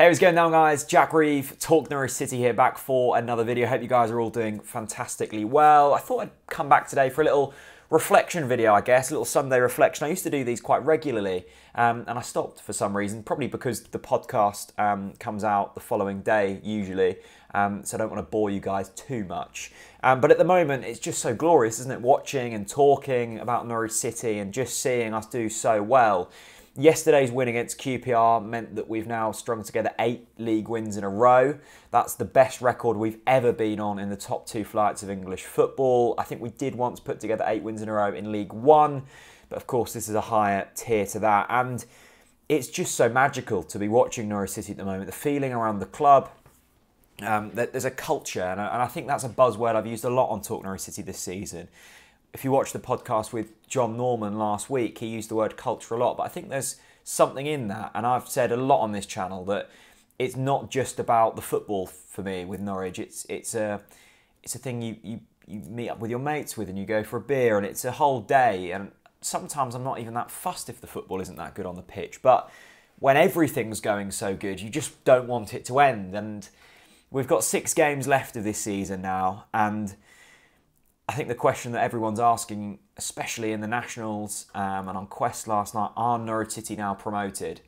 Hey, what's going down, guys? Jack Reeve, Talk Norwich City here, back for another video. Hope you guys are all doing fantastically well. I thought I'd come back today for a little reflection video, I guess, a little Sunday reflection. I used to do these quite regularly, and I stopped for some reason, probably because the podcast comes out the following day, usually, so I don't want to bore you guys too much. But at the moment, it's just so glorious, isn't it? Watching and talking about Norwich City and just seeing us do so well. Yesterday's win against QPR meant that we've now strung together 8 league wins in a row. That's the best record we've ever been on in the top 2 flights of English football. I think we did once put together 8 wins in a row in League One, but of course this is a higher tier to that. And it's just so magical to be watching Norwich City at the moment. The feeling around the club, there's a culture, and I think that's a buzzword I've used a lot on Talk Norwich City this season. If you watched the podcast with John Norman last week, he used the word culture a lot, but I think there's something in that. And I've said a lot on this channel that it's not just about the football for me with Norwich. It's a thing you meet up with your mates with and you go for a beer, and it's a whole day. And sometimes I'm not even that fussed if the football isn't that good on the pitch. But when everything's going so good, you just don't want it to end. And we've got 6 games left of this season now, and I think the question that everyone's asking, especially in the Nationals and on Quest last night, are Norwich City now promoted?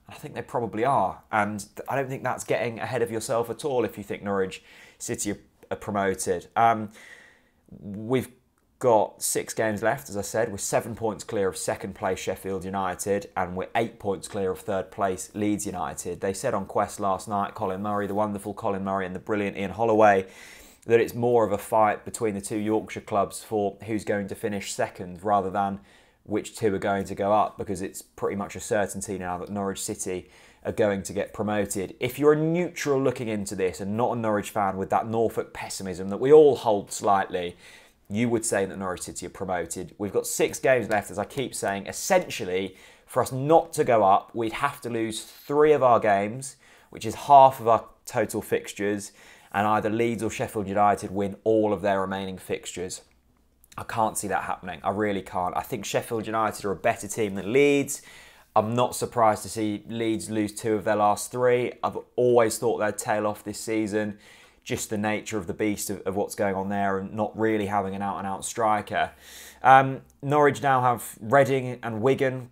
I think they probably are, and I don't think that's getting ahead of yourself at all if you think Norwich City are promoted. We've got 6 games left, as I said. We're 7 points clear of second place Sheffield United, and we're 8 points clear of third place Leeds United. They said on Quest last night, Colin Murray, the wonderful Colin Murray and the brilliant Ian Holloway, that it's more of a fight between the 2 Yorkshire clubs for who's going to finish second rather than which 2 are going to go up, because it's pretty much a certainty now that Norwich City are going to get promoted. If you're a neutral looking into this and not a Norwich fan with that Norfolk pessimism that we all hold slightly, you would say that Norwich City are promoted. We've got 6 games left, as I keep saying. Essentially, for us not to go up, we'd have to lose 3 of our games, which is half of our total fixtures, and either Leeds or Sheffield United win all of their remaining fixtures. I can't see that happening. I really can't. I think Sheffield United are a better team than Leeds. I'm not surprised to see Leeds lose 2 of their last 3. I've always thought they'd tail off this season. Just the nature of the beast of what's going on there, and not really having an out-and-out striker. Norwich now have Reading and Wigan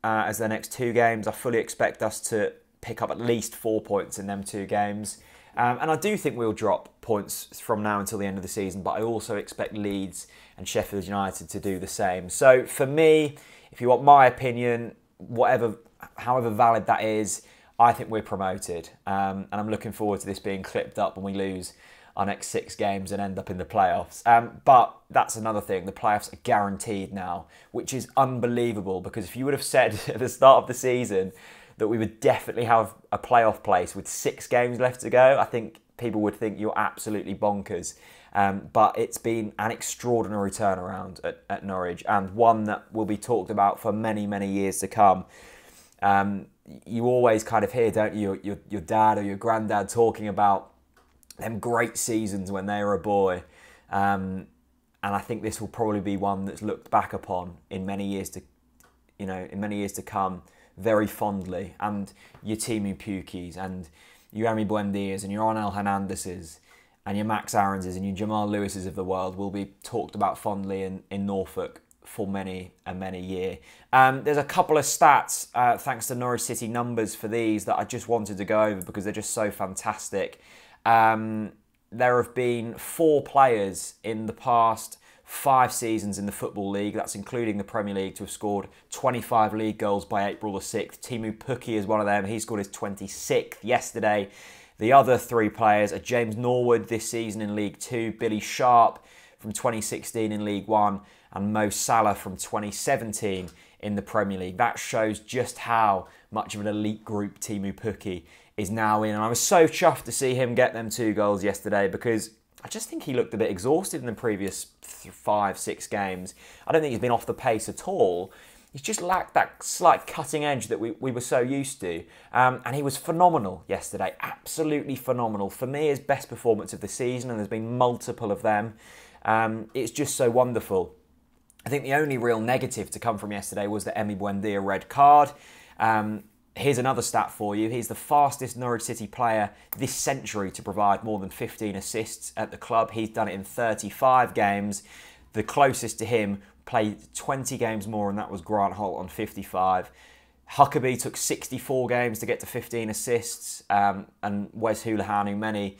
as their next 2 games. I fully expect us to pick up at least 4 points in them 2 games. And I do think we'll drop points from now until the end of the season, but I also expect Leeds and Sheffield United to do the same. So for me, if you want my opinion, however valid that is, I think we're promoted. And I'm looking forward to this being clipped up when we lose our next 6 games and end up in the playoffs. But that's another thing. The playoffs are guaranteed now, which is unbelievable, because if you would have said at the start of the season that we would definitely have a playoff place with 6 games left to go, I think people would think you're absolutely bonkers. But it's been an extraordinary turnaround at Norwich, and one that will be talked about for many, many years to come. You always kind of hear, don't you, your dad or your granddad talking about them great seasons when they were a boy. And I think this will probably be one that's looked back upon in many years to come very fondly. And your Timu Pukis and your Emi Buendias and your Onel Hernandez's and your Max Aaronses and your Jamal Lewis's of the world will be talked about fondly in Norfolk for many and many years. There's a couple of stats, thanks to Norwich City numbers for these, that I just wanted to go over because they're just so fantastic. There have been 4 players in the past 5 seasons in the Football League, that's including the Premier League, to have scored 25 league goals by April the 6th. Timu Pukki is one of them. He scored his 26th yesterday. The other 3 players are James Norwood this season in League 2, Billy Sharp from 2016 in League 1, and Mo Salah from 2017 in the Premier League. That shows just how much of an elite group Timu Pukki is now in. And I was so chuffed to see him get them 2 goals yesterday, because I just think he looked a bit exhausted in the previous 5-6 games. I don't think he's been off the pace at all. He's just lacked that slight cutting edge that we were so used to. And he was phenomenal yesterday, absolutely phenomenal. For me, his best performance of the season, and there's been multiple of them. It's just so wonderful. I think the only real negative to come from yesterday was the Emi Buendia red card. Here's another stat for you. He's the fastest Norwich City player this century to provide more than 15 assists at the club. He's done it in 35 games. The closest to him played 20 games more, and that was Grant Holt on 55. Huckabee took 64 games to get to 15 assists, and Wes Hoolahan, who many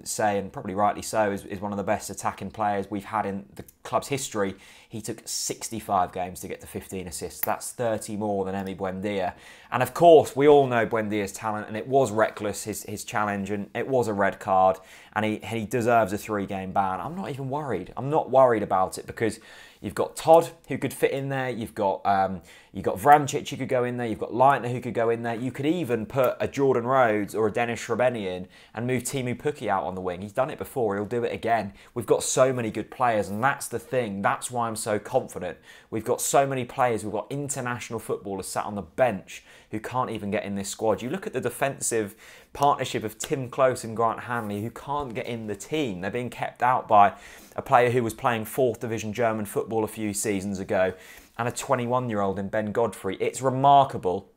say, and probably rightly so, is one of the best attacking players we've had in the club's history. He took 65 games to get to 15 assists. That's 30 more than Emi Buendia. And of course, we all know Buendia's talent, and it was reckless, his challenge, and it was a red card, and he deserves a 3-game ban. I'm not even worried. I'm not worried about it, because you've got Todd, who could fit in there. You've got Vrancic, who could go in there. You've got Leitner, who could go in there. You could even put a Jordan Rhodes or a Dennis Srebeni in and move Timu Pukki out on the wing. He's done it before. He'll do it again. We've got so many good players, and that's the thing. That's why I'm so confident. We've got so many players. We've got international footballers sat on the bench who can't even get in this squad. You look at the defensive partnership of Tim Close and Grant Hanley, who can't get in the team. They're being kept out by a player who was playing 4th Division German football a few seasons ago, and a 21-year-old in Ben Godfrey. It's remarkable,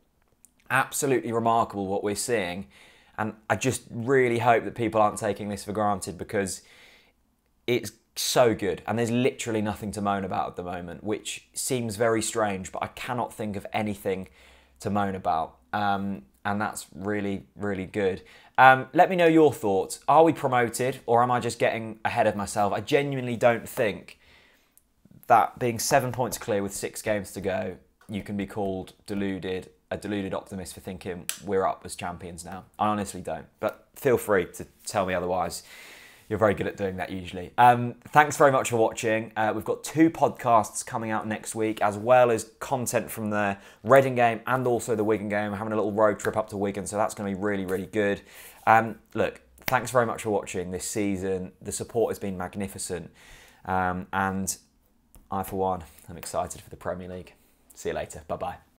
absolutely remarkable what we're seeing, and I just really hope that people aren't taking this for granted, because it's so good, and there's literally nothing to moan about at the moment, which seems very strange, but I cannot think of anything to moan about, and that's really, really good. Let me know your thoughts. Are we promoted, or am I just getting ahead of myself? I genuinely don't think that being 7 points clear with 6 games to go, you can be called a deluded optimist for thinking we're up as champions now. I honestly don't, but feel free to tell me otherwise. You're very good at doing that usually. Thanks very much for watching. We've got 2 podcasts coming out next week, as well as content from the Reading game and also the Wigan game. We're having a little road trip up to Wigan, so that's going to be really, really good. Look, thanks very much for watching this season. The support has been magnificent. And I, for one, am excited for the Premier League. See you later. Bye-bye.